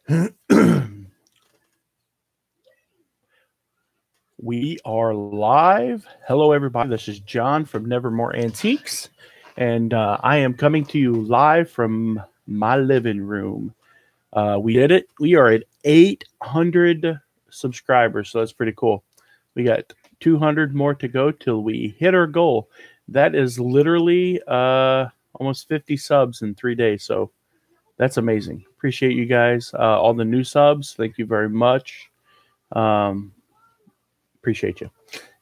We are live. Hello, everybody. This is John from Nevermore Antiques, and I am coming to you live from my living room. We did it. We are at 800 subscribers, so that's pretty cool. We got 200 more to go till we hit our goal. That is literally almost 50 subs in 3 days, so that's amazing. Appreciate you guys. All the new subs, thank you very much. Appreciate you.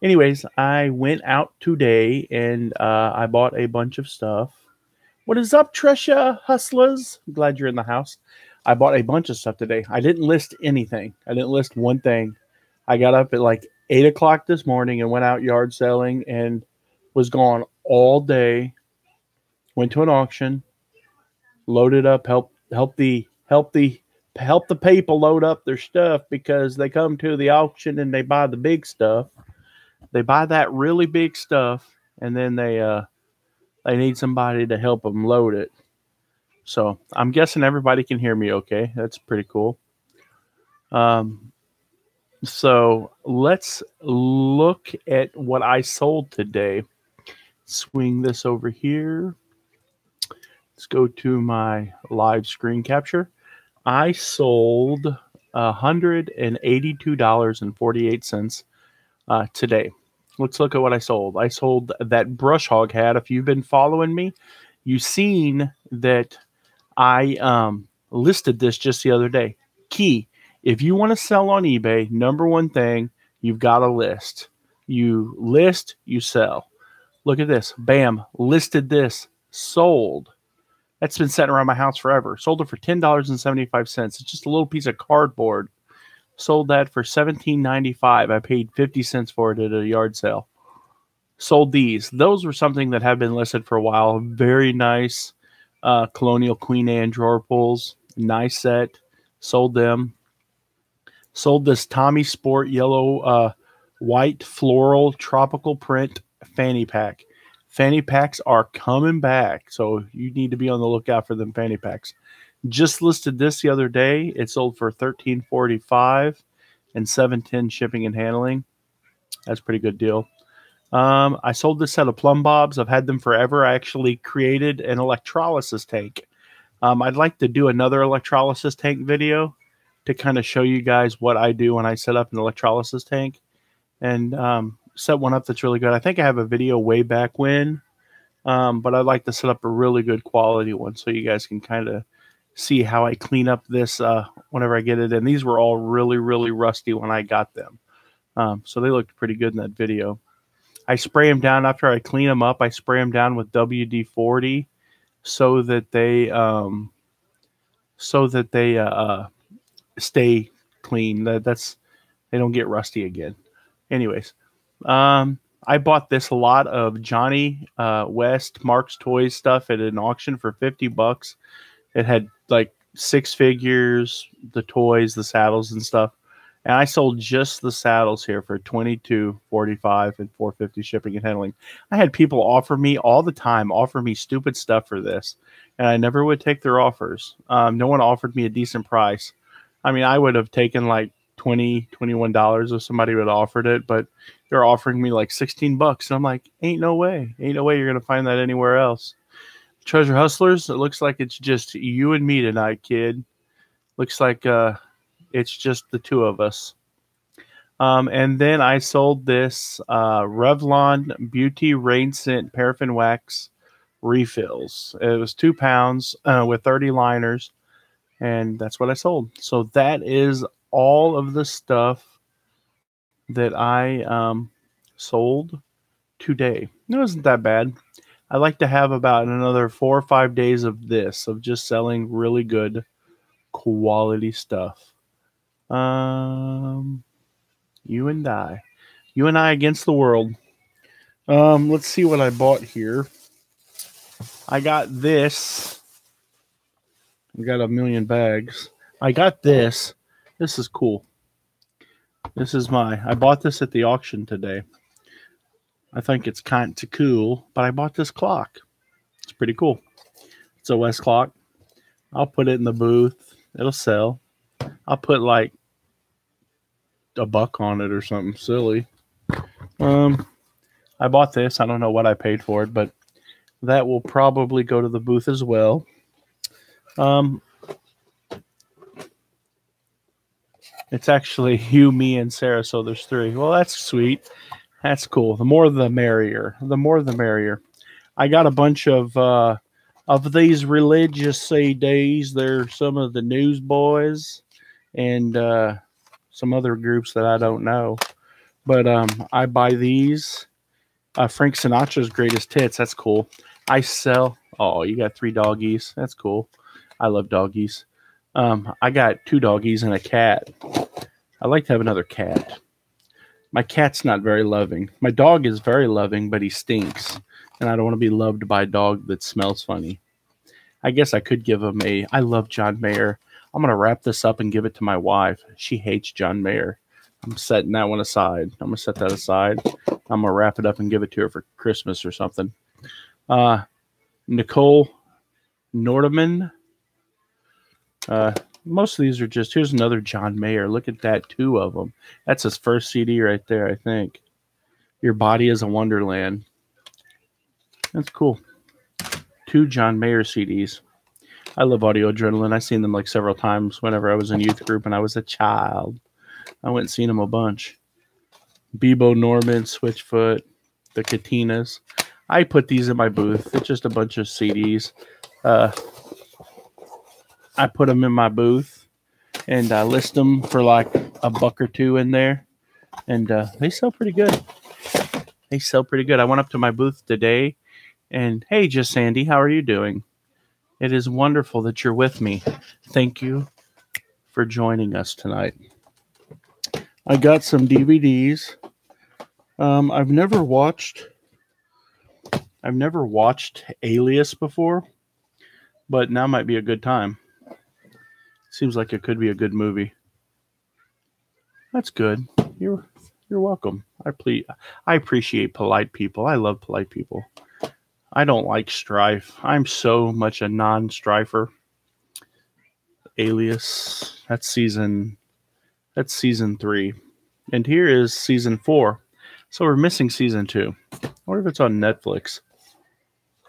Anyways, I went out today and I bought a bunch of stuff. What is up, Trisha Hustlers? I'm glad you're in the house. I bought a bunch of stuff today. I didn't list anything. I didn't list one thing. I got up at like 8 o'clock this morning and went out yard selling and was gone all day. Went to an auction, loaded up, help the people load up their stuff because they come to the auction and they buy the big stuff. They buy that really big stuff, and then they need somebody to help them load it. So I'm guessing everybody can hear me okay. That's pretty cool. So let's look at what I sold today. Swing this over here. Let's go to my live screen capture. I sold $182.48 today. Let's look at what I sold. I sold that brush hog hat. If you've been following me, you've seen that I listed this just the other day. Key, if you want to sell on eBay, number one thing, you've got to list. You list, you sell. Look at this. Bam, listed this, sold. That's been sitting around my house forever. Sold it for $10.75. It's just a little piece of cardboard. Sold that for $17.95. I paid 50 cents for it at a yard sale. Sold these. Those were something that have been listed for a while. Very nice Colonial Queen Anne drawer pulls. Nice set. Sold them. Sold this Tommy Sport yellow white floral tropical print fanny pack. Fanny packs are coming back, so you need to be on the lookout for them fanny packs. Just listed this the other day. It sold for $13.45 and $7.10 shipping and handling. That's a pretty good deal. I sold this set of plumb bobs. I've had them forever. I actually created an electrolysis tank. I'd like to do another electrolysis tank video to kind of show you guys what I do when I set up an electrolysis tank. And set one up that's really good. I think I have a video way back when, but I'd like to set up a really good quality one so you guys can kind of see how I clean up this whenever I get it in. These were all really, really rusty when I got them. So they looked pretty good in that video. I spray them down after I clean them up. I spray them down with WD-40 so that they stay clean. They don't get rusty again. Anyways, I bought this a lot of Johnny West Mark's Toys stuff at an auction for $50. It had like 6 figures, the toys, the saddles and stuff. And I sold just the saddles here for $22.45 and $4.50 shipping and handling. I had people offer me all the time, offer me stupid stuff for this, and I never would take their offers. No one offered me a decent price. I mean, I would have taken like $20, $21 if somebody would have offered it, but they're offering me like $16. And I'm like, ain't no way you're going to find that anywhere else. Treasure Hustlers, it looks like it's just you and me tonight, kid. Looks like it's just the two of us. And then I sold this Revlon Beauty Rain Scent Paraffin Wax refills. It was 2 pounds with 30 liners, and that's what I sold. So that is all of the stuff that I sold today. It wasn't that bad. I like to have about another 4 or 5 days of this, of just selling really good quality stuff. You and I against the world. Let's see what I bought here. I got this. I got a million bags. I got this. This is cool. I bought this at the auction today. I think it's kind of cool, but I bought this clock. It's pretty cool. It's a West clock. I'll put it in the booth. It'll sell. I'll put like $1 on it or something silly. I bought this. I don't know what I paid for it, but that will probably go to the booth as well. It's actually you, me, and Sarah, so there's 3. Well, that's sweet. That's cool. The more the merrier. The more the merrier. I got a bunch of these religious days. They're some of the newsboys and some other groups that I don't know. But I buy these. Frank Sinatra's Greatest Hits. That's cool. I sell. Oh, you got 3 doggies. That's cool. I love doggies. I got 2 doggies and a cat. I like to have another cat. My cat's not very loving. My dog is very loving, but he stinks. And I don't want to be loved by a dog that smells funny. I guess I could give him I love John Mayer. I'm going to wrap this up and give it to my wife. She hates John Mayer. I'm setting that one aside. I'm going to set that aside. I'm going to wrap it up and give it to her for Christmas or something. Nicole Nordeman. Most of these are just, here's another John Mayer. Look at that, 2 of them. That's his first CD right there, I think. Your Body is a Wonderland. That's cool. 2 John Mayer CDs. I love Audio Adrenaline. I've seen them like several times whenever I was in youth group and I was a child. I went and seen them a bunch. Bebo Norman, Switchfoot, the Katinas. I put these in my booth. It's just a bunch of CDs. I put them in my booth and I list them for like $1 or 2 in there. And they sell pretty good. They sell pretty good. I went up to my booth today and, hey, Just Sandy, how are you doing? It is wonderful that you're with me. Thank you for joining us tonight. I got some DVDs. I've never watched Alias before, but now might be a good time. Seems like it could be a good movie. That's good. You're welcome. I appreciate polite people. I love polite people. I don't like strife. I'm so much a non-strifer. Alias. That's season 3. And here is season 4. So we're missing season 2. I wonder if it's on Netflix.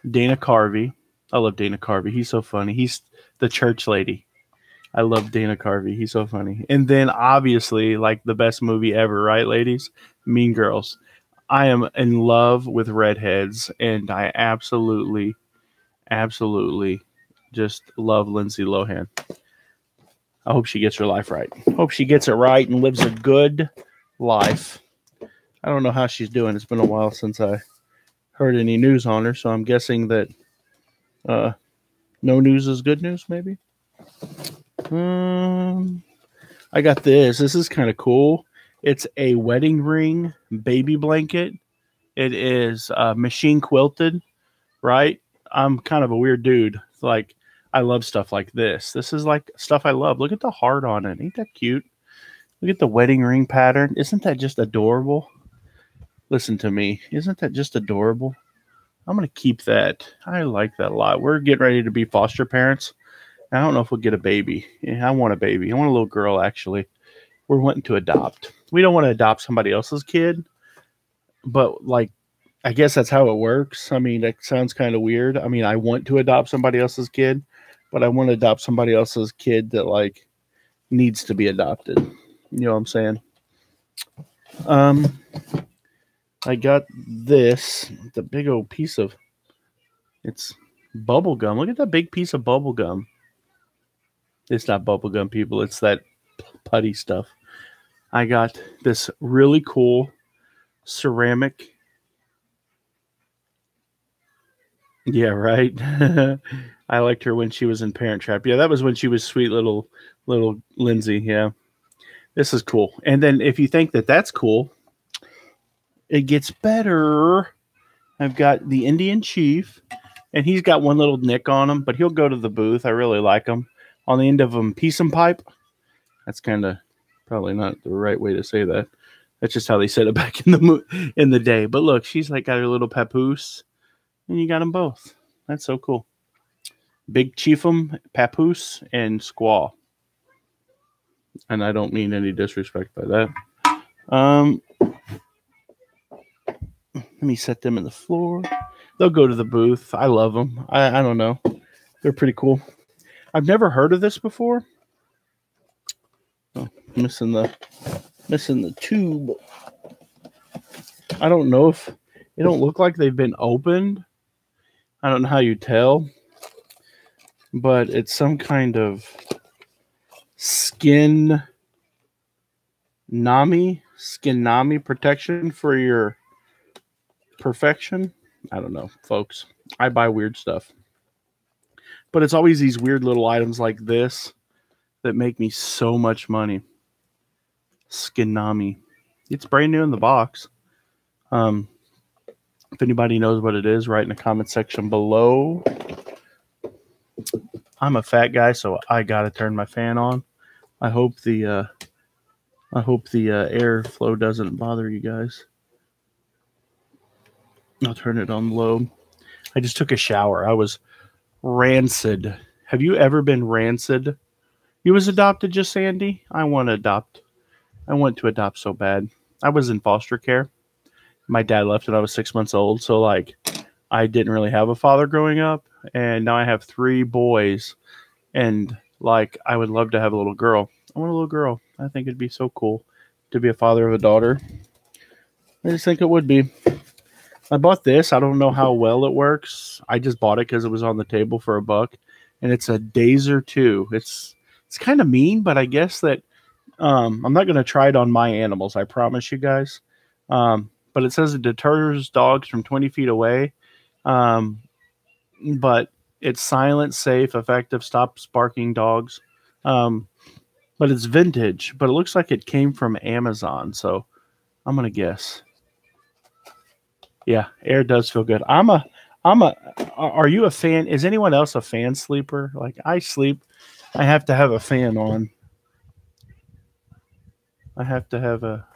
Dana Carvey. I love Dana Carvey. He's so funny. He's the church lady. I love Dana Carvey. He's so funny. And then obviously, like the best movie ever, right, ladies? Mean Girls. I am in love with redheads, and I absolutely just love Lindsay Lohan. I hope she gets her life right. Hope she gets it right and lives a good life. I don't know how she's doing. It's been a while since I heard any news on her, so I'm guessing that no news is good news, maybe? I got this. This is kind of cool. It's a wedding ring baby blanket. It is machine quilted, right? I'm kind of a weird dude. Like, I love stuff like this. This is like stuff I love. Look at the heart on it. Ain't that cute? Look at the wedding ring pattern. Isn't that just adorable? Listen to me. Isn't that just adorable? I'm going to keep that. I like that a lot. We're getting ready to be foster parents. I don't know if we'll get a baby. Yeah, I want a baby. I want a little girl, actually. We're wanting to adopt. We don't want to adopt somebody else's kid, but like, I guess that's how it works. I mean, that sounds kind of weird. I mean, I want to adopt somebody else's kid, but I want to adopt somebody else's kid that like needs to be adopted. You know what I'm saying? I got this, the big old piece of, it's bubble gum. Look at that big piece of bubble gum. It's not bubble gum, people. It's that putty stuff. I got this really cool ceramic. Yeah, right. I liked her when she was in Parent Trap. Yeah, that was when she was sweet little Lindsay. Yeah, this is cool. And then if you think that that's cool, it gets better. I've got the Indian Chief, and he's got one little nick on him, but he'll go to the booth. I really like him. On the end of him, piece and pipe. That's kind of probably not the right way to say that. That's just how they said it back in the day. But look, she's like got her little papoose, and you got them both. That's so cool. Big Chiefum, papoose, and squaw. And I don't mean any disrespect by that. Let me set them in the floor. They'll go to the booth. I love them. I don't know. They're pretty cool. I've never heard of this before. Oh, missing the tube. I don't know if they don't look like they've been opened. I don't know how you tell, but it's some kind of skin nami protection for your perfection. I don't know, folks. I buy weird stuff. But it's always these weird little items like this that make me so much money. Skinami. It's brand new in the box. If anybody knows what it is, write in the comment section below. I'm a fat guy, so I gotta turn my fan on. I hope the airflow doesn't bother you guys. I'll turn it on low. I just took a shower. I was rancid. Have you ever been rancid? You was adopted, just Sandy? I want to adopt so bad. I was in foster care. My dad left when I was 6 months old, so like I didn't really have a father growing up, and now I have 3 boys, and like I would love to have a little girl. I want a little girl. I think it'd be so cool to be a father of a daughter. I just think it would be. I bought this. I don't know how well it works. I just bought it because it was on the table for $1, and it's a Dazer 2. It's kind of mean, but I guess that I'm not going to try it on my animals. I promise you guys. But it says it deters dogs from 20 feet away. But it's silent, safe, effective, stops barking dogs. But it's vintage. But it looks like it came from Amazon. So I'm going to guess. Yeah, air does feel good. Are you a fan? Is anyone else a fan sleeper? Like I sleep, I have to have a fan on. I have to have a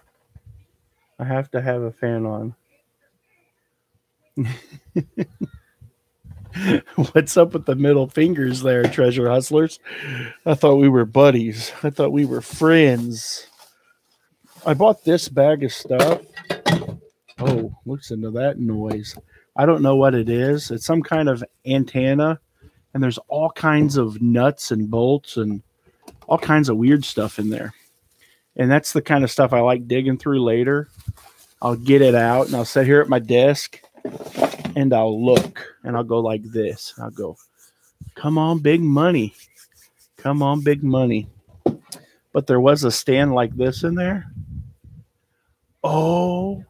fan on. What's up with the middle fingers there, treasure hustlers? I thought we were buddies. I thought we were friends. I bought this bag of stuff. Oh, listen to that noise. I don't know what it is. It's some kind of antenna, and there's all kinds of nuts and bolts and all kinds of weird stuff in there. And that's the kind of stuff I like digging through later. I'll get it out, and I'll sit here at my desk, and I'll look, and I'll go like this. I'll go, come on, big money. Come on, big money. But there was a stand like this in there. Oh.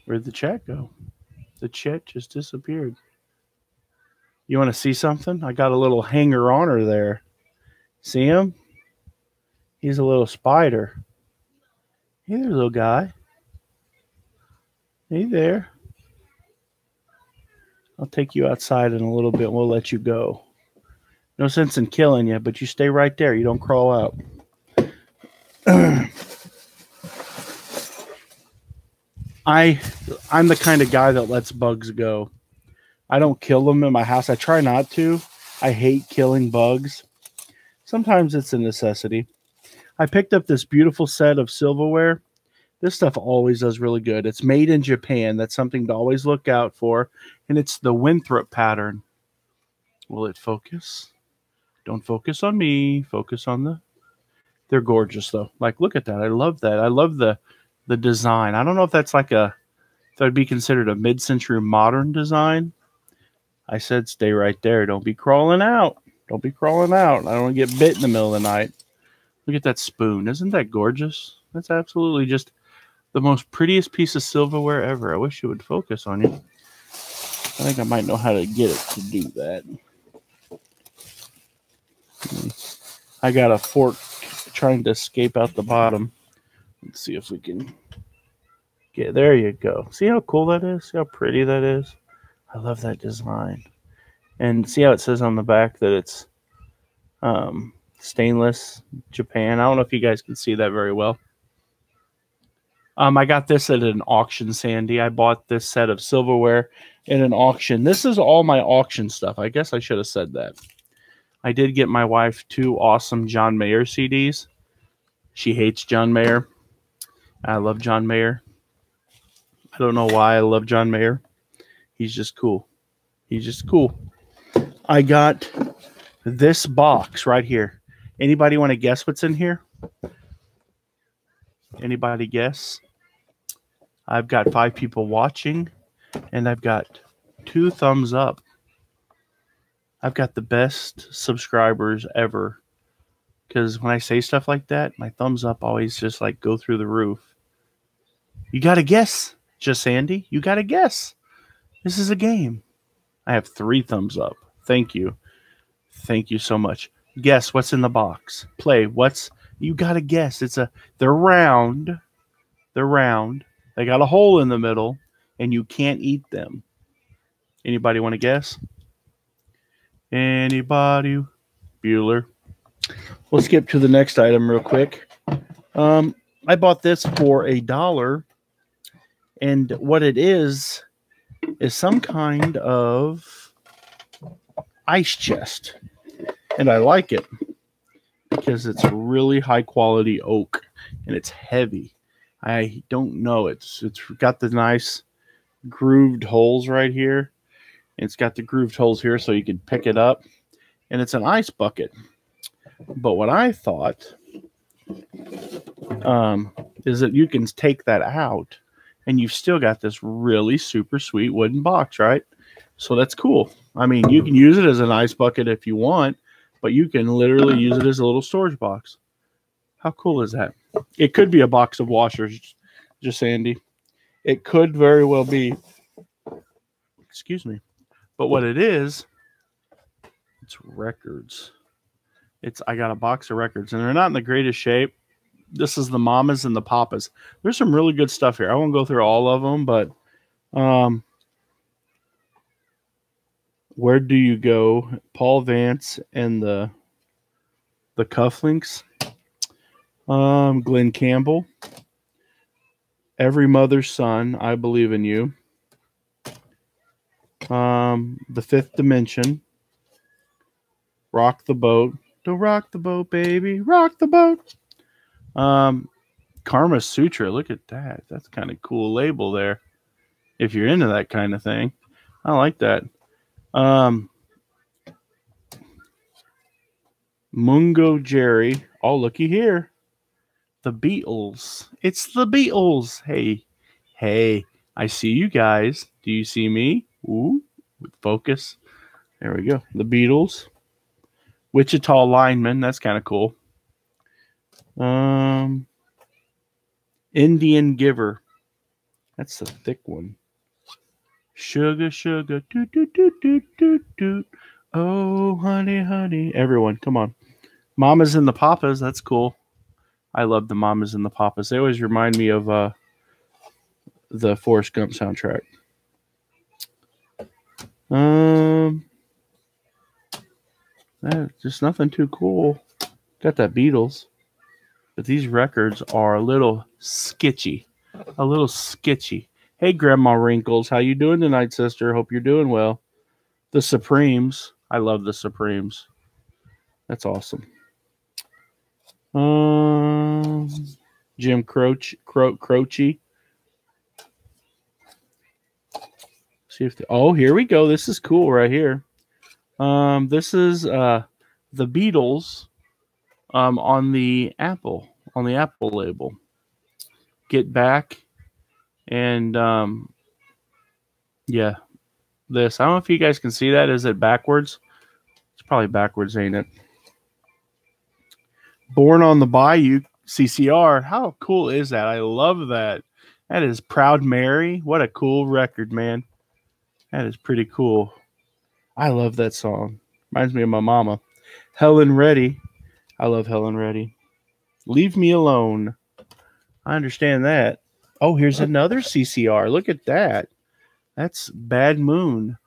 Where'd the chat go? The chat just disappeared. You want to see something? I got a little hanger-oner there. See him? He's a little spider. Hey there, little guy. Hey there. I'll take you outside in a little bit. We'll let you go. No sense in killing you, but you stay right there. You don't crawl out. I'm the kind of guy that lets bugs go. I don't kill them in my house. I try not to. I hate killing bugs. Sometimes it's a necessity. I picked up this beautiful set of silverware. This stuff always does really good. It's made in Japan. That's something to always look out for. And it's the Winthrop pattern. Will it focus? Don't focus on me. Focus on the... They're gorgeous, though. Like, look at that. I love that. I love the design. I don't know if that's like if that would be considered a mid-century modern design. I said stay right there. Don't be crawling out. Don't be crawling out. I don't want to get bit in the middle of the night. Look at that spoon. Isn't that gorgeous? That's absolutely just the most prettiest piece of silverware ever. I wish it would focus on you. I think I might know how to get it to do that. I got a fork trying to escape out the bottom. Let's see if we can get... There you go. See how cool that is? See how pretty that is? I love that design. And see how it says on the back that it's stainless Japan. I don't know if you guys can see that very well. I got this at an auction, Sandy. I bought this set of silverware in an auction. This is all my auction stuff. I guess I should have said that. I did get my wife 2 awesome John Mayer CDs. She hates John Mayer. I love John Mayer. I don't know why I love John Mayer. He's just cool. He's just cool. I got this box right here. Anybody want to guess what's in here? Anybody guess? I've got 5 people watching, and I've got 2 thumbs up. I've got the best subscribers ever. Because when I say stuff like that, my thumbs up always just like go through the roof. You got to guess, just Andy. You got to guess. This is a game. I have 3 thumbs up. Thank you. Thank you so much. Guess what's in the box. Play. You got to guess. They're round. They're round. They got a hole in the middle, and you can't eat them. Anybody want to guess? Anybody? Bueller. We'll skip to the next item real quick. I bought this for $1, and what it is some kind of ice chest, and I like it because it's really high quality oak and it's heavy. I don't know, it's got the nice grooved holes right here. It's got the grooved holes here so you can pick it up, and it's an ice bucket. But what I thought is that you can take that out and you've still got this really super sweet wooden box, right? So that's cool. I mean, you can use it as an ice bucket if you want, but you can literally use it as a little storage box. How cool is that? It could be a box of washers, just Andy. It could very well be. Excuse me. But what it is, it's records. I got a box of records, and they're not in the greatest shape. This is the Mamas and the Papas. There's some really good stuff here. I won't go through all of them, but Where Do You Go? Paul Vance and the Cufflinks. Glenn Campbell. Every Mother's Son, I Believe in You. The Fifth Dimension. Rock the Boat. Don't rock the boat, baby. Rock the boat. Karma Sutra. Look at that. That's kind of cool label there. If you're into that kind of thing. I like that. Mungo Jerry. Oh, looky here. The Beatles. It's the Beatles. Hey, I see you guys. Do you see me? Ooh, focus. There we go. The Beatles. Wichita Lineman. That's kind of cool. Indian Giver. That's the thick one. Sugar, sugar, doot, doot, doot, doot, doot, doot. Oh, honey, honey. Everyone, come on. Mamas and the Papas. That's cool. I love the Mamas and the Papas. They always remind me of the Forrest Gump soundtrack. Just nothing too cool. Got that Beatles. But these records are a little sketchy. Hey, Grandma Wrinkles. How you doing tonight, sister? Hope you're doing well. The Supremes. I love the Supremes. That's awesome. Jim Croce. See if here we go. This is cool right here. This is the Beatles on the Apple label. Get Back, and yeah, this. I don't know if you guys can see that. Is it backwards? It's probably backwards, ain't it? Born on the Bayou, CCR. How cool is that? I love that. That is Proud Mary. What a cool record, man. That is pretty cool. I love that song. Reminds me of my mama. Helen Reddy. I love Helen Reddy. Leave Me Alone. I understand that. Oh, here's another CCR. Look at that. That's Bad Moon.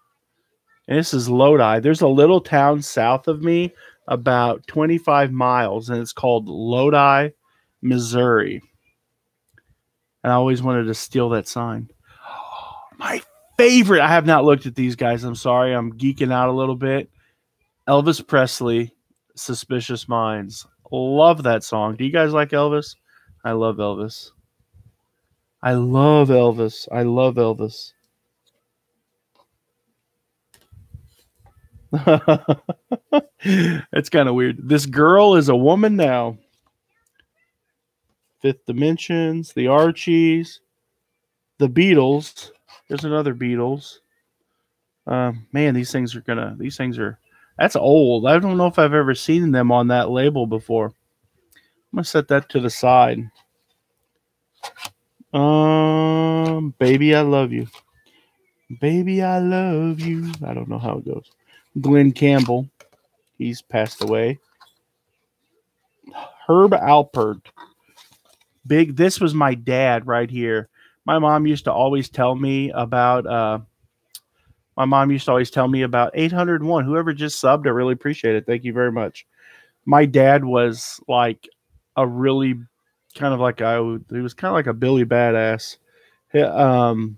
And this is Lodi. There's a little town south of me, about 25 miles, and it's called Lodi, Missouri. And I always wanted to steal that sign. My favorite. I have not looked at these guys. I'm sorry. I'm geeking out a little bit. Elvis Presley, Suspicious Minds. Love that song. Do you guys like Elvis? I love Elvis. I love Elvis. I love Elvis. It's kind of weird. This girl is a woman now. Fifth Dimensions, the Archies, the Beatles. There's another Beatles. Man, these things are, that's old. I don't know if I've ever seen them on that label before. I'm gonna set that to the side. Baby, I love you. Baby, I love you. I don't know how it goes. Glenn Campbell, he's passed away. Herb Alpert. Big. This was my dad right here. My mom used to always tell me about. My mom used to always tell me about 801. Whoever just subbed, I really appreciate it. Thank you very much. My dad was like a really kind of like he was kind of like a Billy Badass. And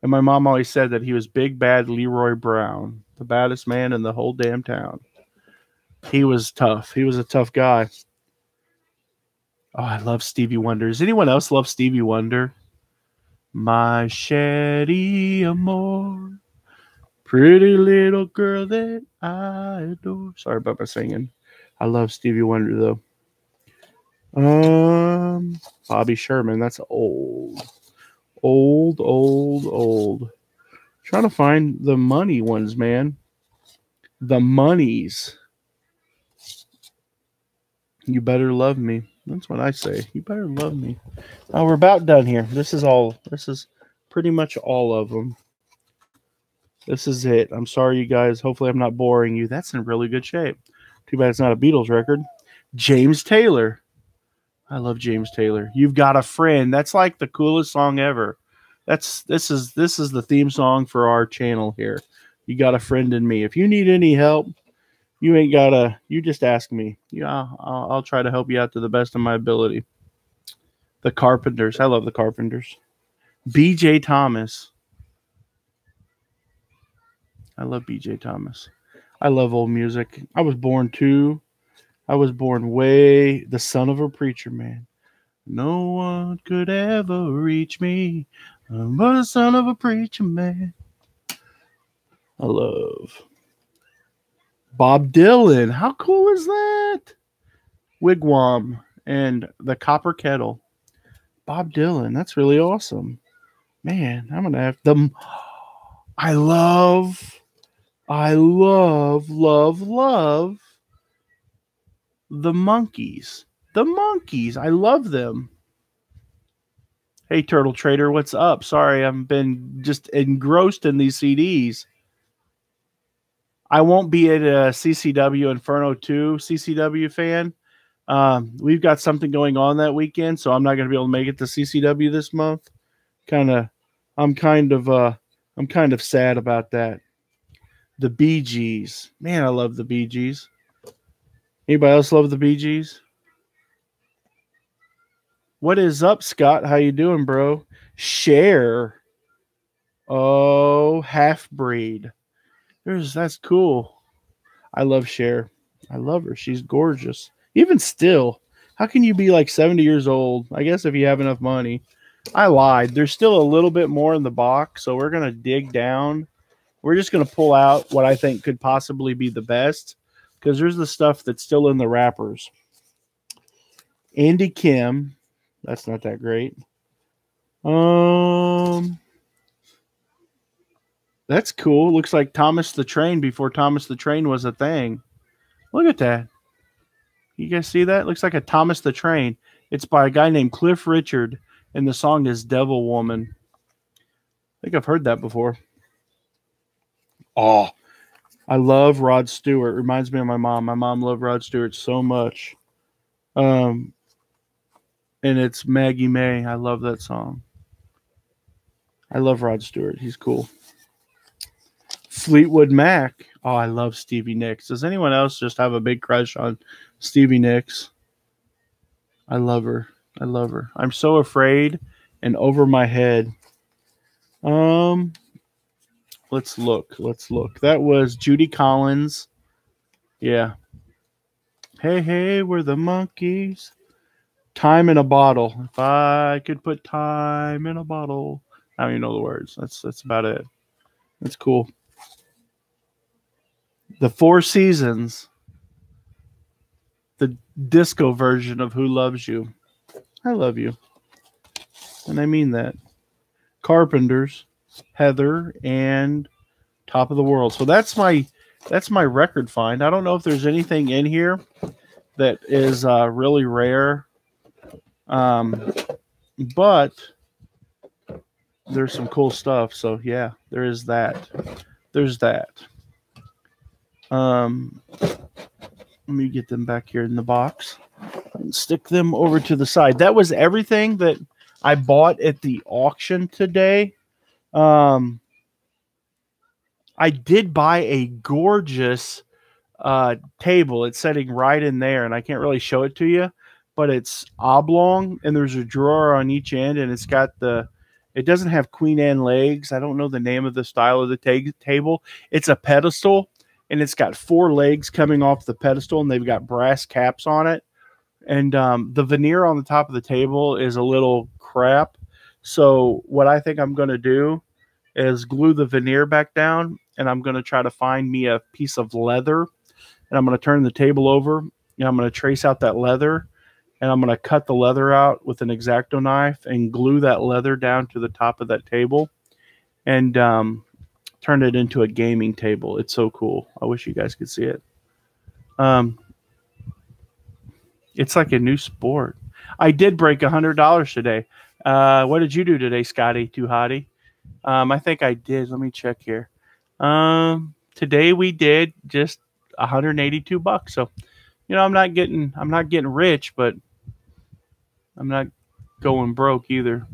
my mom always said that he was Big Bad Leroy Brown, the baddest man in the whole damn town. He was tough. He was a tough guy. Oh, I love Stevie Wonder. Does anyone else love Stevie Wonder? My Shetty Amore, pretty little girl that I adore. Sorry about my singing. I love Stevie Wonder though. Bobby Sherman. That's old. Old. Trying to find the money ones, man. The monies. You better love me. That's what I say. You better love me. Oh, we're about done here. This is pretty much all of them. This is it. I'm sorry, you guys. Hopefully, I'm not boring you. That's in really good shape. Too bad it's not a Beatles record. James Taylor. I love James Taylor. You've Got a Friend. That's like the coolest song ever. This is the theme song for our channel here. You got a friend in me. If you need any help, you just ask me. Yeah, I'll try to help you out to the best of my ability. The Carpenters. I love the Carpenters. BJ Thomas. I love BJ Thomas. I love old music. I was born the son of a preacher man. No one could ever reach me but the son of a preacher man. I love Bob Dylan. How cool is that? Wigwam and the Copper Kettle. Bob Dylan. That's really awesome. Man, I'm going to have them. I love the Monkees. The Monkees. I love them. Hey, Turtle Trader, what's up? Sorry, I've been just engrossed in these CDs. I won't be at a CCW Inferno 2 CCW fan. We've got something going on that weekend, so I'm not going to be able to make it to CCW this month. I'm kind of sad about that. The Bee Gees. Man, I love the Bee Gees. Anybody else love the Bee Gees? What is up, Scott? How you doing, bro? Cher. Oh, Half Breed. That's cool. I love Cher. I love her. She's gorgeous. Even still, how can you be like 70 years old? I guess if you have enough money. I lied. There's still a little bit more in the box, so we're going to dig down. We're just going to pull out what I think could possibly be the best, because there's the stuff that's still in the wrappers. Andy Kim. That's not that great. That's cool. Looks like Thomas the Train before Thomas the Train was a thing. Look at that. You guys see that? Looks like a Thomas the Train. It's by a guy named Cliff Richard, and the song is Devil Woman. I think I've heard that before. Oh, I love Rod Stewart. Reminds me of my mom. My mom loved Rod Stewart so much. And it's Maggie May. I love that song. I love Rod Stewart. He's cool. Fleetwood Mac. Oh, I love Stevie Nicks. Does anyone else just have a big crush on Stevie Nicks? I love her. I'm so afraid and over my head. Let's look. That was Judy Collins. Yeah. Hey, hey, we're the monkeys. Time in a bottle. If I could put time in a bottle. I don't even know the words. That's about it. That's cool. The Four Seasons, the disco version of Who Loves You. I love you. And I mean that. Carpenters, Heather, and Top of the World. So that's my record find. I don't know if there's anything in here that is really rare, um, but there's some cool stuff. So yeah, there is that. There's that. Let me get them back here in the box and stick them over to the side. That was everything that I bought at the auction today. Um, I did buy a gorgeous table. It's sitting right in there, and I can't really show it to you, but it's oblong, and there's a drawer on each end, and it's got the. It doesn't have Queen Anne legs. I don't know the name of the style of the table. It's a pedestal, and it's got four legs coming off the pedestal, and they've got brass caps on it. And the veneer on the top of the table is a little crap. So what I think I'm going to do is glue the veneer back down, and I'm going to try to find me a piece of leather, and I'm going to turn the table over, and I'm going to trace out that leather, and I'm going to cut the leather out with an X-Acto knife and glue that leather down to the top of that table, and turn it into a gaming table. It's so cool. I wish you guys could see it. Um, it's like a new sport. I did break $100 today. What did you do today, Scotty? Too hottie? I think I did. Let me check here. Today we did just $182. So, I'm not getting rich, but I'm not going broke either.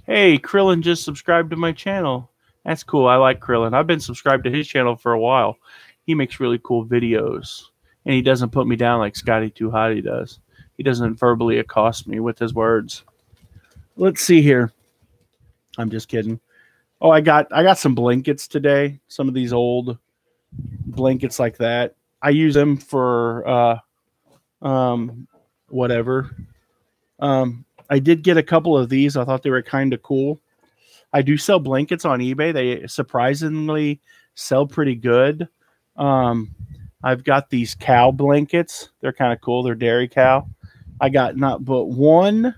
Hey, Krillin just subscribed to my channel. That's cool. I like Krillin. I've been subscribed to his channel for a while. He makes really cool videos, and he doesn't put me down like Scotty Too Hottie does. He doesn't verbally accost me with his words. Let's see here. I'm just kidding. Oh, I got some blankets today. Some of these old blankets like that. I use them for whatever. I did get a couple of these. I thought they were kind of cool. I do sell blankets on eBay. They surprisingly sell pretty good. Um, I've got these cow blankets. They're kind of cool. They're dairy cow. I got not but one,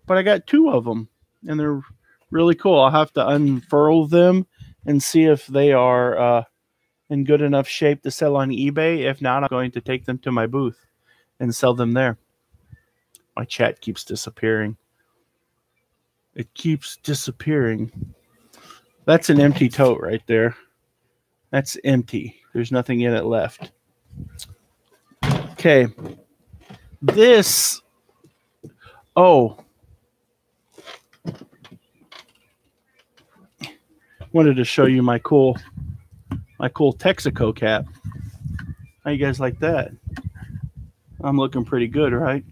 but I got two of them, and they're really cool. I'll have to unfurl them and see if they are in good enough shape to sell on eBay. If not, I'm going to take them to my booth and sell them there. My chat keeps disappearing. It keeps disappearing. That's an empty tote right there. That's empty. There's nothing in it left. Okay. This. Oh. Wanted to show you my cool Texaco cap. How you guys like that? I'm looking pretty good, right?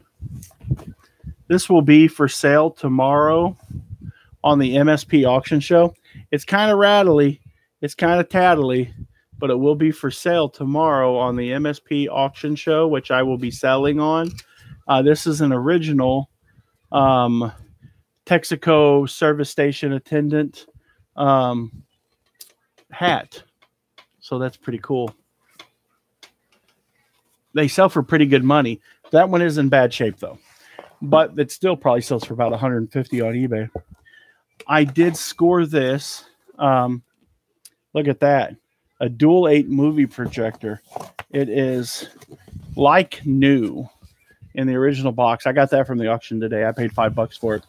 This will be for sale tomorrow on the MSP auction show. It's kind of rattly. It's kind of tattly, but it will be for sale tomorrow on the MSP auction show, which I will be selling on. This is an original Texaco service station attendant hat. So that's pretty cool. They sell for pretty good money. That one is in bad shape, though. But it still probably sells for about $150 on eBay. I did score this. Look at that. A Dual 8 movie projector. It is like new in the original box. I got that from the auction today. I paid $5 for it.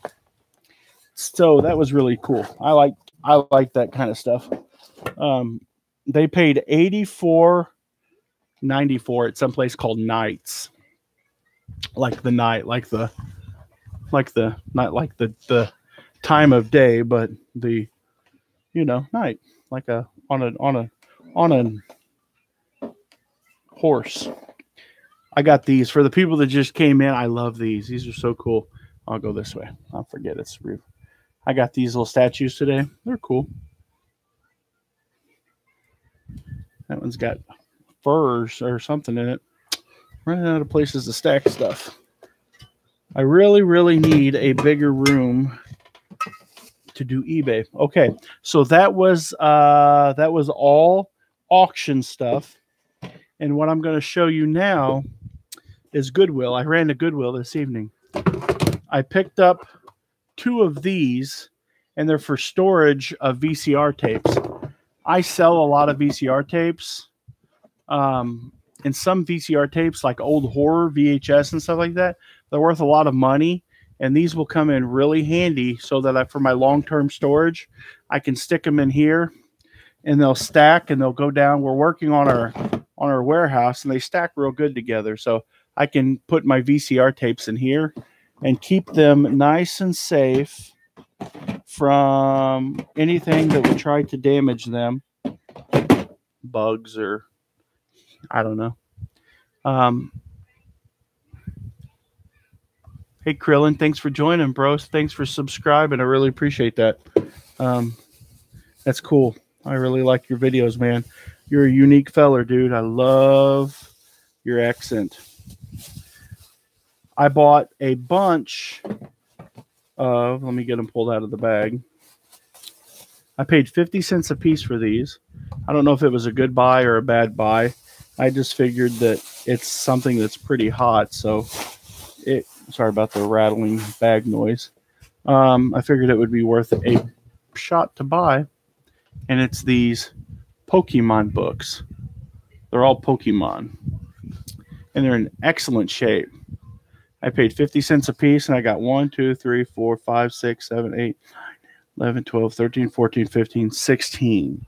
So that was really cool. I like that kind of stuff. They paid $84.94 at some place called Nights. Like the night, like the not like the time of day, but the night, like on a horse. I got these for the people that just came in. I love these. These are so cool. I'll go this way. I'll forget it's rude. I got these little statues today. They're cool. That one's got furs or something in it. Running out of places to stack stuff. I really need a bigger room to do eBay. Okay, so that was all auction stuff. And what I'm going to show you now is Goodwill. I ran to Goodwill this evening. I picked up 2 of these, and they're for storage of VCR tapes. I sell a lot of VCR tapes. And some VCR tapes, like old horror VHS and stuff like that, they're worth a lot of money. And these will come in really handy so that for my long-term storage, I can stick them in here, and they'll stack and they'll go down. We're working on our warehouse, and they stack real good together. So I can put my VCR tapes in here and keep them nice and safe from anything that would try to damage them, bugs or I don't know. Hey, Krillin, thanks for joining, bros. Thanks for subscribing. I really appreciate that. That's cool. I really like your videos, man. You're a unique feller, dude. I love your accent. I bought a bunch of, let me get them pulled out of the bag. I paid 50 cents a piece for these. I don't know if it was a good buy or a bad buy. I just figured that it's something that's pretty hot, so sorry about the rattling bag noise. I figured it would be worth a shot to buy, and it's these Pokemon books. They're all Pokemon, and they're in excellent shape. I paid 50 cents a piece, and I got 1, 2, 3, 4, 5, 6, 7, 8, 11, 12, 13, 14, 15, 16.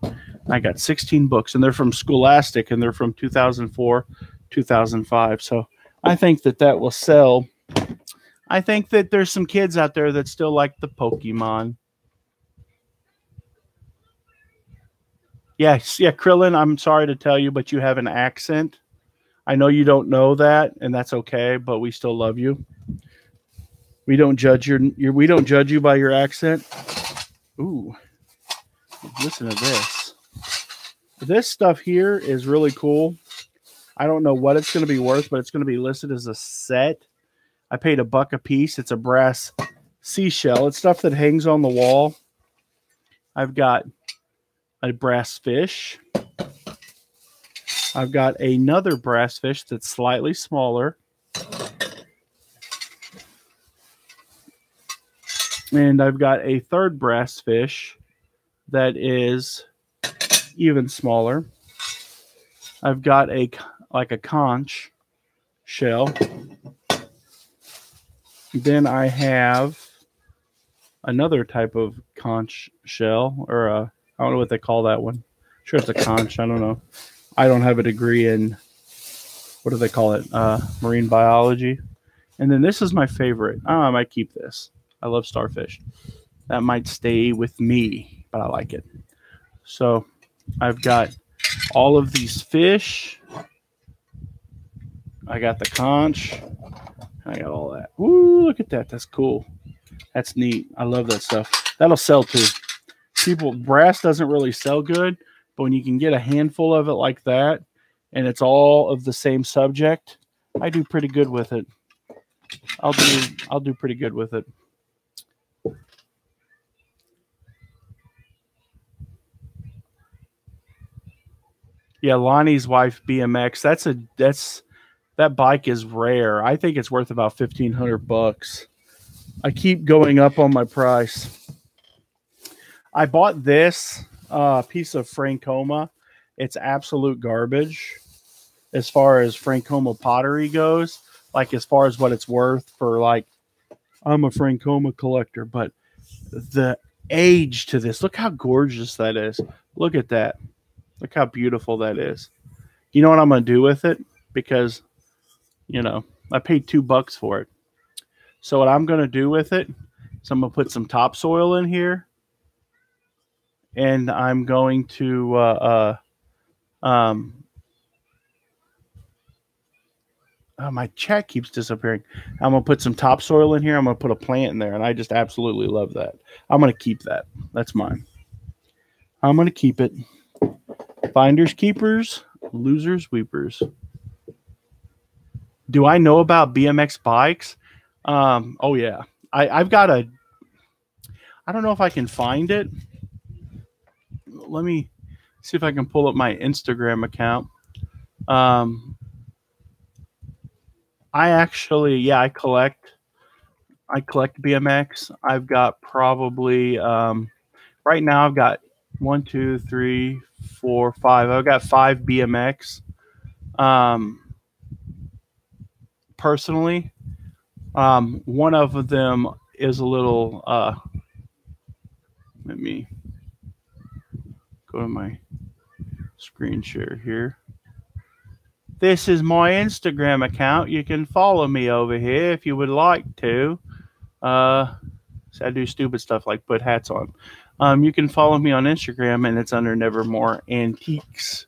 I got 16 books, and they're from Scholastic, and they're from 2004, 2005. So I think that will sell. I think that there's some kids out there that still like the Pokemon. Yes, yeah, Krillin, I'm sorry to tell you, but you have an accent. I know you don't know that, and that's okay, but we still love you. We don't judge we don't judge you by your accent. Ooh, listen to this. This stuff here is really cool. I don't know what it's going to be worth, but it's going to be listed as a set. I paid $1 a piece. It's a brass seashell. It's stuff that hangs on the wall. I've got a brass fish. I've got another brass fish that's slightly smaller. And I've got a third brass fish that is even smaller. I've got a conch shell. Then I have another type of conch shell, or I don't know what they call that one. I'm sure it's a conch. I don't know. I don't have a degree in, what do they call it? Marine biology. And then this is my favorite. I might keep this. I love starfish. That might stay with me, but I like it. So I've got all of these fish. I got the conch. I got all that. Woo, look at that. That's cool. That's neat. I love that stuff. That'll sell too. Brass doesn't really sell good, but when you can get a handful of it like that, and it's all of the same subject, I do pretty good with it. I'll do pretty good with it. Yeah, Lonnie's wife BMX. That bike is rare. I think it's worth about $1,500. I keep going up on my price. I bought this piece of Francoma. It's absolute garbage as far as Francoma pottery goes. Like as far as what it's worth for, like, I'm a Francoma collector, but the age to this, look how gorgeous that is. Look at that. Look how beautiful that is. You know what I'm going to do with it? Because, I paid $2 for it. So what I'm going to do with it is I'm going to put some topsoil in here. And I'm going to, my chat keeps disappearing. I'm going to put some topsoil in here. I'm going to put a plant in there. And I just absolutely love that. I'm going to keep that. That's mine. I'm going to keep it. Finders keepers, Losers Weepers. Do I know about BMX bikes? Oh yeah. I've got a. I don't know if I can find it. Let me see if I can pull up my Instagram account. Um, I actually, yeah, I collect BMX. I've got probably right now I've got one, two, three, four, five. I've got five BMX. Um, personally, one of them is a little. Let me go to my screen share here. This is my Instagram account. You can follow me over here if you would like to. So I do stupid stuff like put hats on. You can follow me on Instagram, and it's under Nevermore Antiques.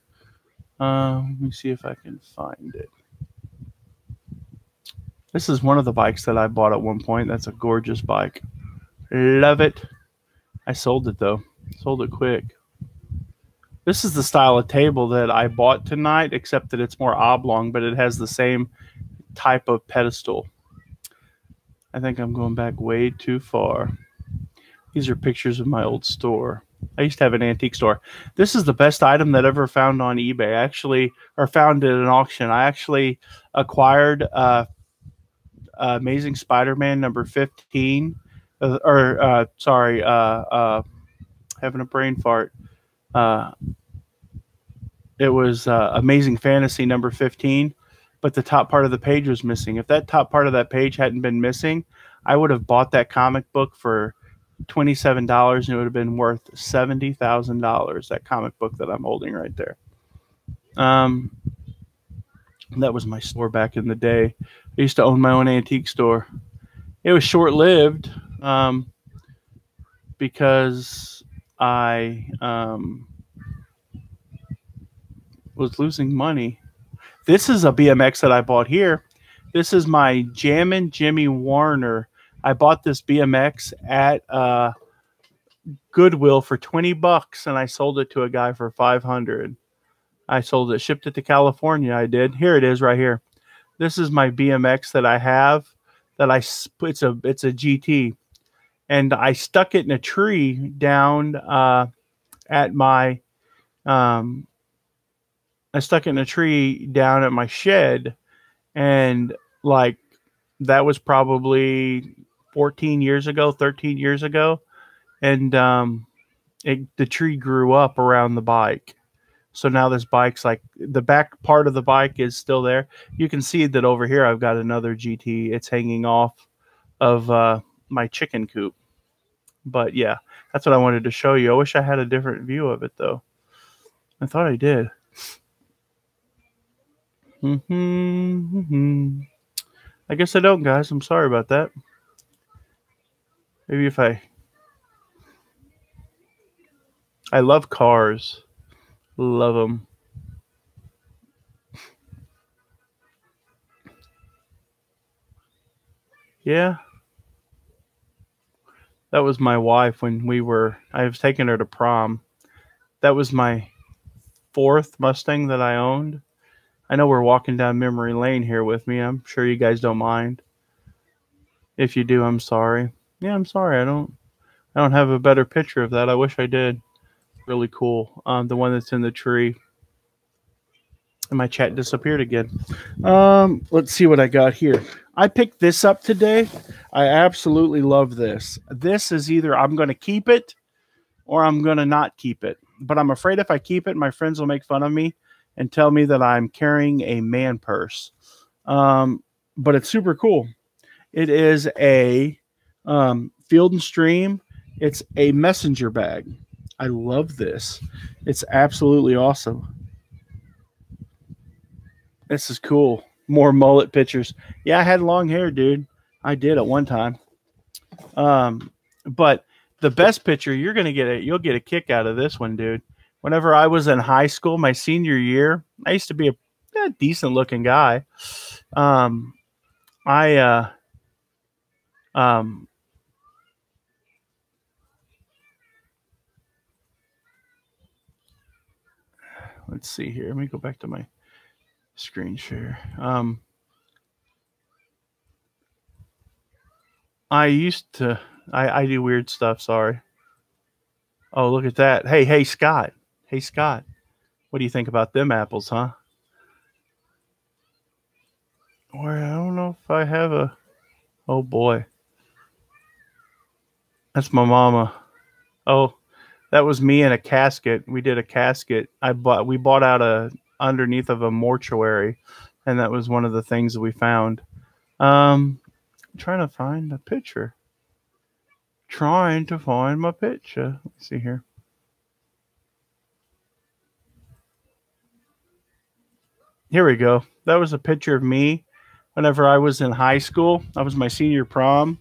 Let me see if I can find it. This is one of the bikes that I bought at one point. That's a gorgeous bike. Love it. I sold it though. Sold it quick. This is the style of table that I bought tonight, except that it's more oblong, but it has the same type of pedestal. I think I'm going back way too far. These are pictures of my old store. I used to have an antique store. This is the best item that I ever found on eBay. Actually, or found at an auction. I actually acquired Amazing Spider-Man number 15. Having a brain fart. Uh, it was Amazing Fantasy number 15, but the top part of the page was missing. If that top part of that page hadn't been missing, I would have bought that comic book for $27 and it would have been worth $70,000. That comic book that I'm holding right there. That was my store back in the day. I used to own my own antique store. It was short lived because I was losing money. This is a BMX that I bought here. This is my Jammin' Jimmy Warner. I bought this BMX at Goodwill for $20, and I sold it to a guy for $500. I sold it, shipped it to California. I did. Here it is, right here. This is my BMX that I have. It's a GT, and I stuck it in a tree down at my I stuck it in a tree down at my shed, and like that was probably 14 years ago, 13 years ago, and the tree grew up around the bike. So now this bike's like the back part of the bike is still there. You can see that over here I've got another GT. It's hanging off of my chicken coop. But yeah, that's what I wanted to show you. I wish I had a different view of it though. I thought I did. I guess I don't, guys. I'm sorry about that. Maybe if I love cars. Love them. Yeah. That was my wife when I was taking her to prom. That was my fourth Mustang that I owned. I know we're walking down memory lane here with me. I'm sure you guys don't mind. If you do, I'm sorry. Yeah, I'm sorry. I don't have a better picture of that. I wish I did. Really cool. The one that's in the tree. And my chat disappeared again. Let's see what I got here. I picked this up today. I absolutely love this. This is either I'm going to keep it or I'm going to not keep it. But I'm afraid if I keep it, my friends will make fun of me and tell me that I'm carrying a man purse. But it's super cool. It is a Field and Stream. It's a messenger bag. I love this. It's absolutely awesome. This is cool. More mullet pictures. Yeah, I had long hair, dude. I did at one time. But the best picture you'll get a kick out of this one, dude. Whenever I was in high school, my senior year, I used to be a decent looking guy. Um, I um, let's see here. Let me go back to my screen share. I used to. I do weird stuff. Sorry. Oh, look at that. Hey, Scott. Hey, Scott. What do you think about them apples, huh? Or I don't know if I have a. Oh boy, that's my mama. Oh, that was me in a casket. We did a casket. We bought out a underneath of a mortuary, and that was one of the things that we found. I'm trying to find a picture. Trying to find my picture. Let's see here. Here we go. That was a picture of me whenever I was in high school. That was my senior prom.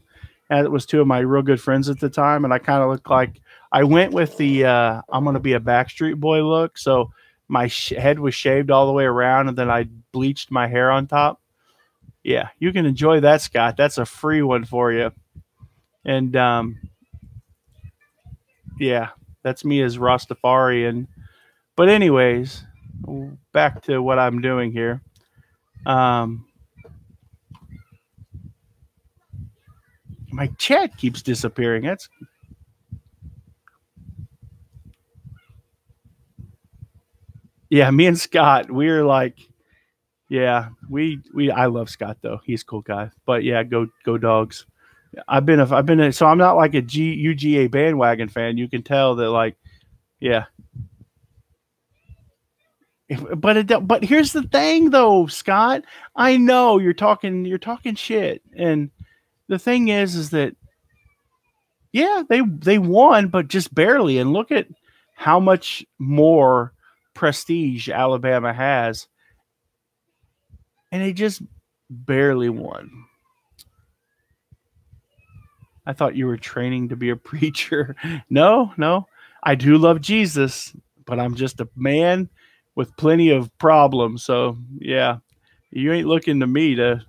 And it was two of my real good friends at the time. And I kind of looked like I went with the I'm going to be a Backstreet Boy look. So my head was shaved all the way around and then I bleached my hair on top. Yeah, you can enjoy that, Scott. That's a free one for you. And yeah, that's me as Rastafarian. But, anyways, back to what I'm doing here. Um, my chat keeps disappearing. That's yeah. Me and Scott, we're like, yeah, we. I love Scott though. He's a cool guy. But yeah, go dogs. So I'm not like a UGA bandwagon fan. You can tell that like yeah. But here's the thing though, Scott. I know you're talking shit, and the thing is that yeah, they won, but just barely. And look at how much more prestige Alabama has, and they just barely won. I thought you were training to be a preacher. No, no. I do love Jesus, but I'm just a man with plenty of problems. So, yeah, you ain't looking to me to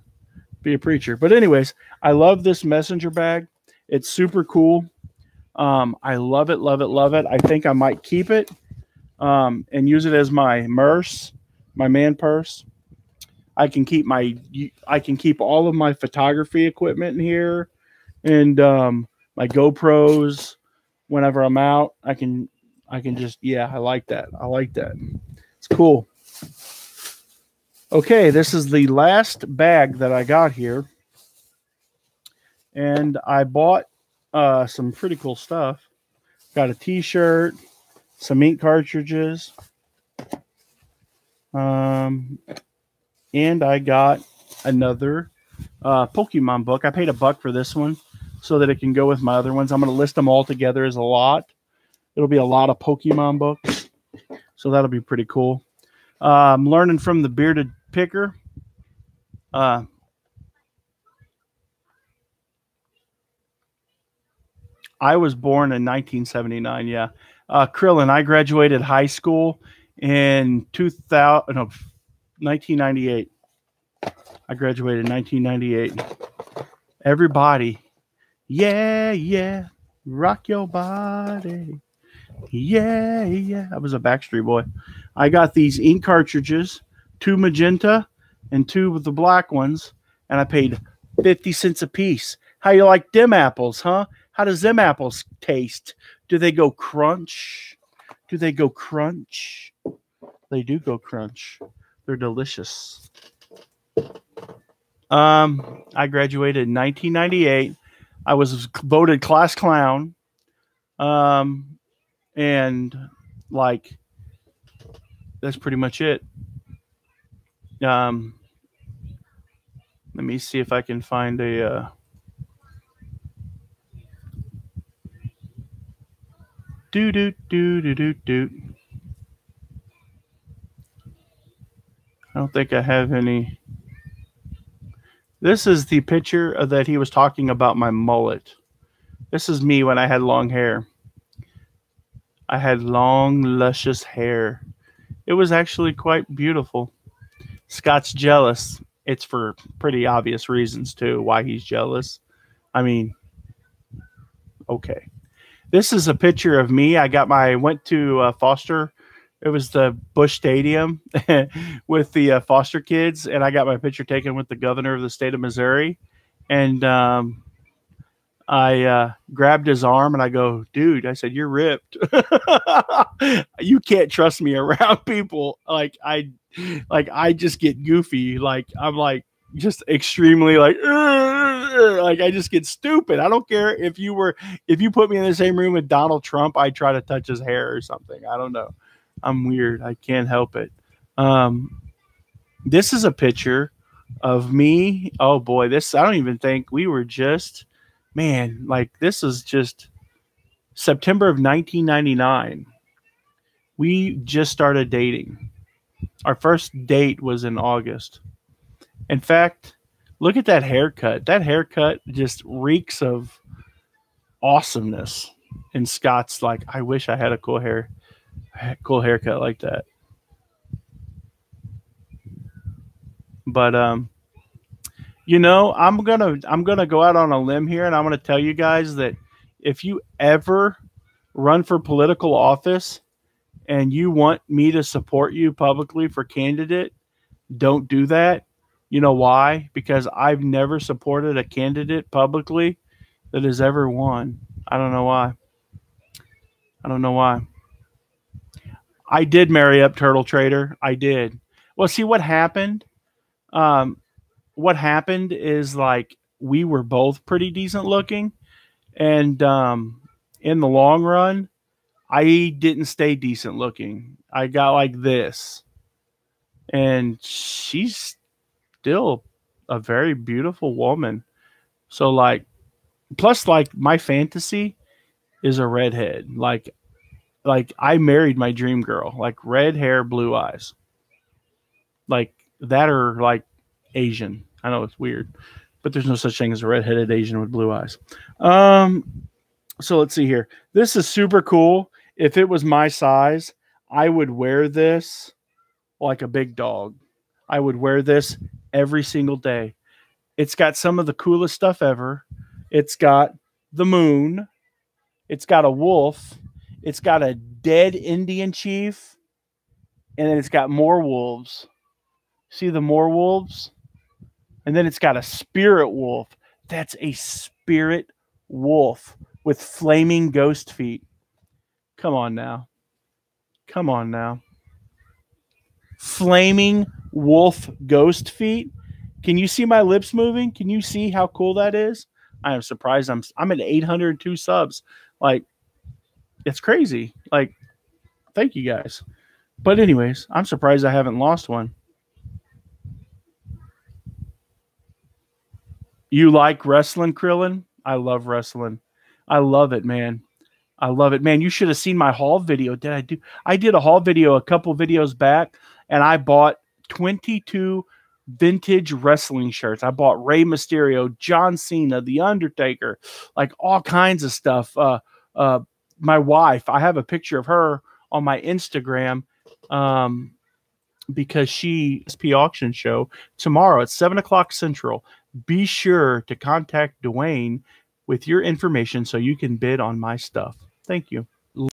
be a preacher. But, anyways, I love this messenger bag. It's super cool. I love it, love it, love it. I think I might keep it and use it as my merce, my man purse. I can keep all of my photography equipment in here and my GoPros whenever I'm out. I can just yeah, I like that. I like that. It's cool. Okay, this is the last bag that I got here, and I bought some pretty cool stuff. Got a T-shirt, some ink cartridges, um, and I got another Pokemon book. I paid $1 for this one so that it can go with my other ones. I'm going to list them all together as a lot. It'll be a lot of Pokemon books, so that'll be pretty cool. I'm learning from the bearded picker. Uh, I was born in 1979. Yeah, Krillin. I graduated high school in 2000. No, 1998. I graduated in 1998. Everybody, yeah, yeah, rock your body. Yeah, yeah. I was a Backstreet Boy. I got these ink cartridges, 2 magenta and 2 of the black ones, and I paid 50 cents a piece. How you like them apples, huh? How does them apples taste? Do they go crunch? Do they go crunch? They do go crunch. They're delicious. I graduated in 1998. I was voted class clown. Um, and like that's pretty much it. Um, let me see if I can find a. Do do do do do do. I don't think I have any. This is the picture that he was talking about my mullet. This is me when I had long hair. I had long, luscious hair. It was actually quite beautiful. Scott's jealous. It's for pretty obvious reasons too. Why he's jealous. I mean, okay. This is a picture of me. Went to foster It was the Bush Stadium with the foster kids, and I got my picture taken with the governor of the state of Missouri. And I grabbed his arm and I go, dude, I said, you're ripped. You can't trust me around people. I just get goofy. Like I'm like just extremely like I just get stupid. I don't care if you put me in the same room with Donald Trump, I try to touch his hair or something. I don't know. I'm weird. I can't help it. Um, this is a picture of me. Oh boy, this I don't even think we were just man, like this is just September of 1999. We just started dating. Our first date was in August. In fact, look at that haircut. That haircut just reeks of awesomeness. And Scott's like, I wish I had a cool haircut like that. But I'm gonna go out on a limb here, and I'm gonna tell you guys that if you ever run for political office and you want me to support you publicly for candidate, don't do that. You know why? Because I've never supported a candidate publicly that has ever won. I don't know why. I don't know why. I did marry up Turtle Trader. I did. Well, see what happened. Um, what happened is like we were both pretty decent looking, and in the long run, I didn't stay decent looking. I got like this, and she's still a very beautiful woman. So like, plus like my fantasy is a redhead. Like I married my dream girl, like red hair, blue eyes, like that or like Asian. I know it's weird, but there's no such thing as a redheaded Asian with blue eyes. Um, so let's see here. This is super cool. If it was my size, I would wear this like a big dog. I would wear this every single day. It's got some of the coolest stuff ever. It's got the moon. It's got a wolf. It's got a dead Indian chief. And then it's got more wolves. See the more wolves? And then it's got a spirit wolf. That's a spirit wolf with flaming ghost feet. Come on now. Come on now. Flaming wolf ghost feet. Can you see my lips moving? Can you see how cool that is? I am surprised. I'm at 802 subs. Like it's crazy. Like thank you guys. But anyways, I'm surprised I haven't lost one. You like wrestling, Krillin? I love wrestling. I love it, man. I love it, man. You should have seen my haul video. Did I do? I did a haul video a couple videos back, and I bought 22 vintage wrestling shirts. I bought Rey Mysterio, John Cena, The Undertaker, like all kinds of stuff. Uh, my wife, I have a picture of her on my Instagram. Um, because she SP auction show tomorrow at 7 o'clock Central. Be sure to contact Dwayne with your information so you can bid on my stuff. Thank you. Let's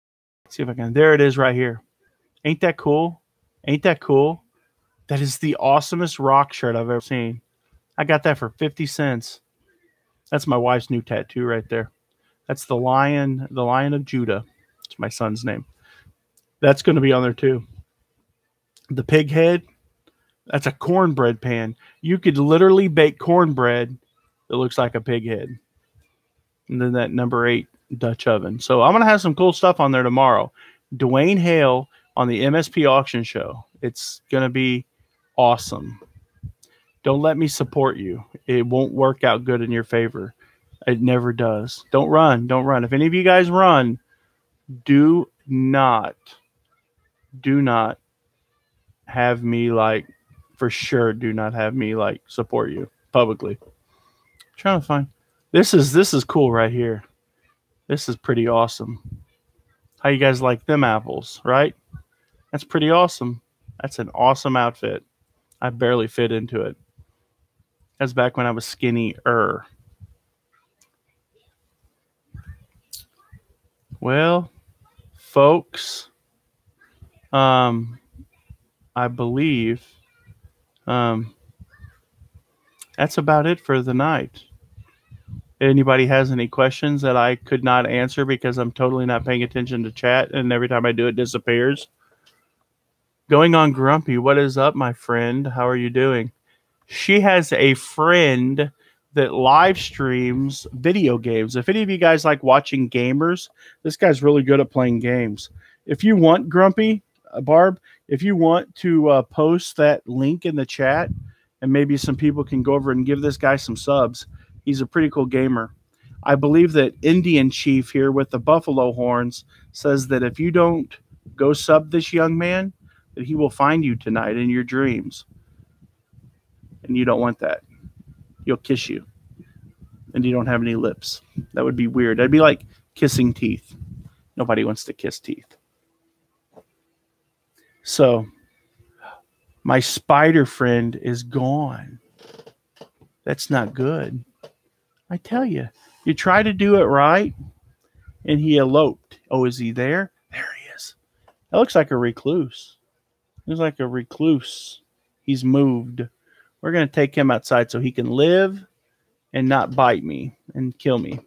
see if I can. There it is right here. Ain't that cool? Ain't that cool? That is the awesomest rock shirt I've ever seen. I got that for 50 cents. That's my wife's new tattoo right there. That's the Lion of Judah. It's my son's name. That's going to be on there too. The pig head, that's a cornbread pan. You could literally bake cornbread that looks like a pig head. And then that number 8 Dutch oven. So I'm going to have some cool stuff on there tomorrow. Dwayne Hale on the MSP auction show. It's going to be awesome. Don't let me support you. It won't work out good in your favor. It never does. Don't run. Don't run. If any of you guys run, do not have me like, for sure, do not have me like support you publicly. I'm trying to find this is cool right here. This is pretty awesome. How you guys like them apples, right? That's pretty awesome. That's an awesome outfit. I barely fit into it. That's back when I was skinny-er. Well, folks, Um, I believe um, that's about it for the night. Anybody has any questions that I could not answer because I'm totally not paying attention to chat, and every time I do, it disappears. Going on Grumpy, what is up, my friend? How are you doing? She has a friend that live streams video games. If any of you guys like watching gamers, this guy's really good at playing games. If you want Grumpy, Barb, if you want to post that link in the chat, and maybe some people can go over and give this guy some subs. He's a pretty cool gamer. I believe that Indian Chief here with the buffalo horns says that if you don't go sub this young man, that he will find you tonight in your dreams. And you don't want that. He'll kiss you. And you don't have any lips. That would be weird. That'd be like kissing teeth. Nobody wants to kiss teeth. So, my spider friend is gone. That's not good. I tell you, you try to do it right, and he eloped. Oh, is he there? There he is. That looks like a recluse. Looks like a recluse. He's moved. We're going to take him outside so he can live and not bite me and kill me.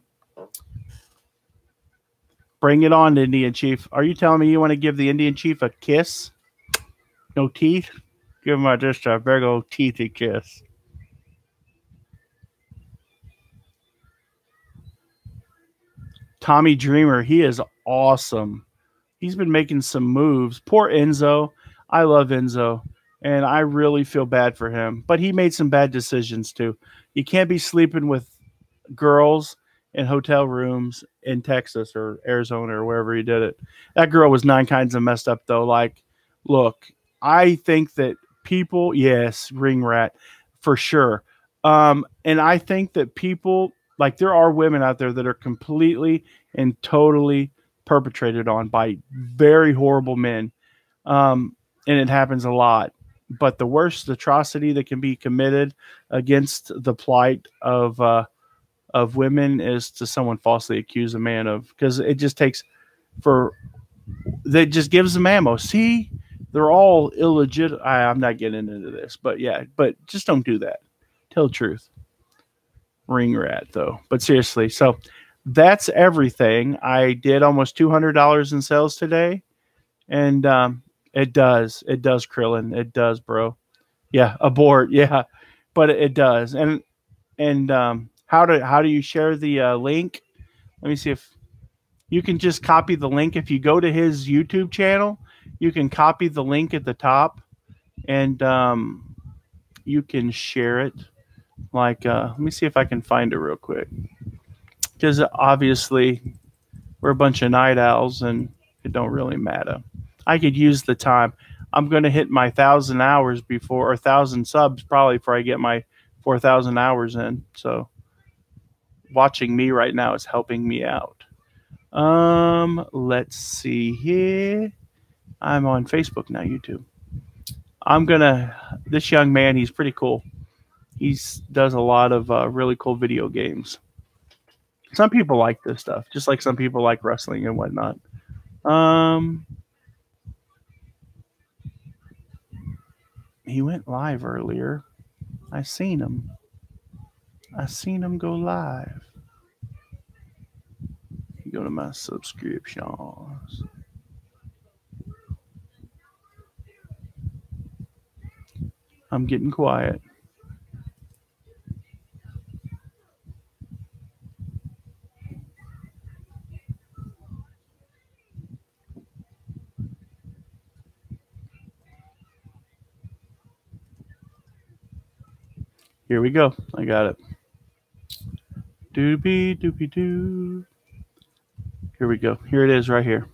Bring it on, Indian Chief. Are you telling me you want to give the Indian Chief a kiss? No teeth? Give him just a big old teethy kiss. Tommy Dreamer, he is awesome. He's been making some moves. Poor Enzo. I love Enzo, and I really feel bad for him. But he made some bad decisions too. You can't be sleeping with girls in hotel rooms in Texas or Arizona or wherever he did it. That girl was nine kinds of messed up though. Like, look, I think that people, yes, ring rat for sure. And I think that people, like, there are women out there that are completely and totally perpetrated on by very horrible men. And it happens a lot. But the worst atrocity that can be committed against the plight of women is to someone falsely accuse a man of, because it just takes for that just gives them ammo. See, they're all illegitimate. I'm not getting into this, but yeah, but just don't do that. Tell the truth. Ring rat though, but seriously, so that's everything. I did almost $200 in sales today, and it does, Krillin, it does, bro. Yeah, abort, yeah, but it does, and how do you share the link? Let me see if you can just copy the link. If you go to his YouTube channel, you can copy the link at the top, and you can share it. Like, let me see if I can find it real quick, because obviously we're a bunch of night owls, and it don't really matter. I could use the time. I'm going to hit my 1,000 hours before, or 1,000 subs probably before I get my 4,000 hours in. So watching me right now is helping me out. Let's see here. I'm on Facebook, not YouTube. This young man, he's pretty cool. He does a lot of really cool video games. Some people like this stuff, just like some people like wrestling and whatnot. Um, he went live earlier. I seen him. I seen him go live. Go to my subscriptions. I'm getting quiet. Here we go. I got it. Doobie doobie doo. Here we go. Here it is right here.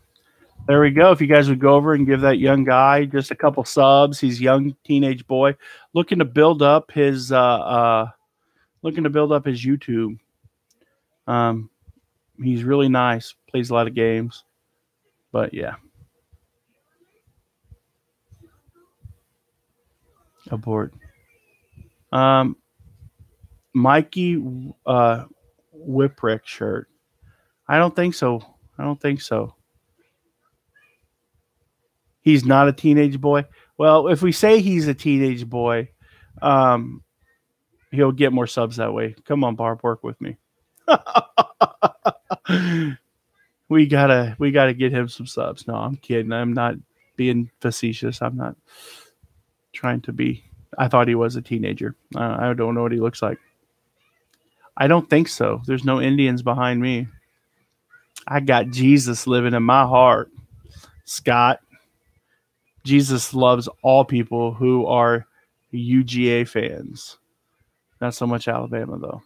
There we go. If you guys would go over and give that young guy just a couple subs, he's a young teenage boy looking to build up his YouTube. Um, he's really nice. Plays a lot of games, but yeah. Abort. Mikey Whipwreck shirt. I don't think so. I don't think so. He's not a teenage boy. Well, if we say he's a teenage boy, um, he'll get more subs that way. Come on, Barb, work with me. We gotta get him some subs. No, I'm kidding. I'm not being facetious. I'm not trying to be. I thought he was a teenager. I don't know what he looks like. I don't think so. There's no Indians behind me. I got Jesus living in my heart, Scott. Jesus loves all people who are UGA fans. Not so much Alabama, though.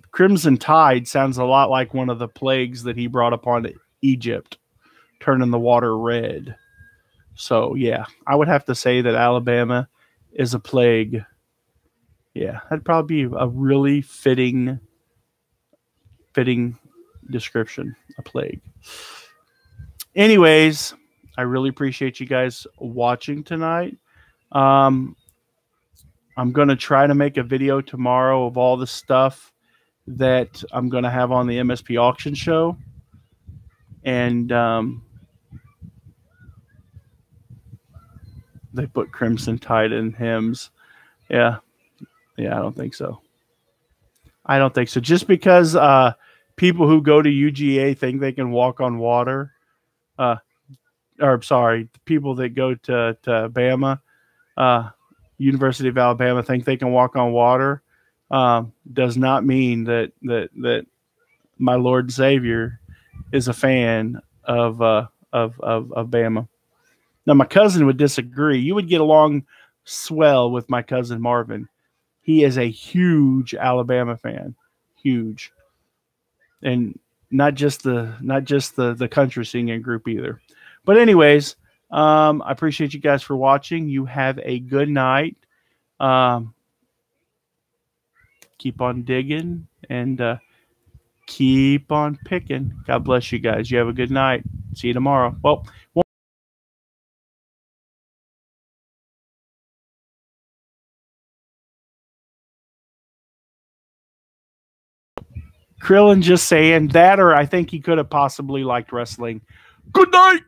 Crimson Tide sounds a lot like one of the plagues that he brought upon Egypt, turning the water red. So, yeah, I would have to say that Alabama is a plague. Yeah, that'd probably be a really fitting description, a plague. Anyways, I really appreciate you guys watching tonight. I'm going to try to make a video tomorrow of all the stuff that I'm going to have on the MSP auction show. And they put Crimson Tide in hymns. Yeah, I don't think so. I don't think so. Just because people who go to UGA think they can walk on water, or sorry, people that go to Bama, University of Alabama, think they can walk on water, does not mean that my Lord and Savior is a fan of Bama. Now, my cousin would disagree. You would get along swell with my cousin Marvin. He is a huge Alabama fan, huge, and not just the country singing group either. But anyways, I appreciate you guys for watching. You have a good night. Keep on digging and keep on picking. God bless you guys. You have a good night. See you tomorrow. Well, Krillin just saying that, or I think he could have possibly liked wrestling. Good night.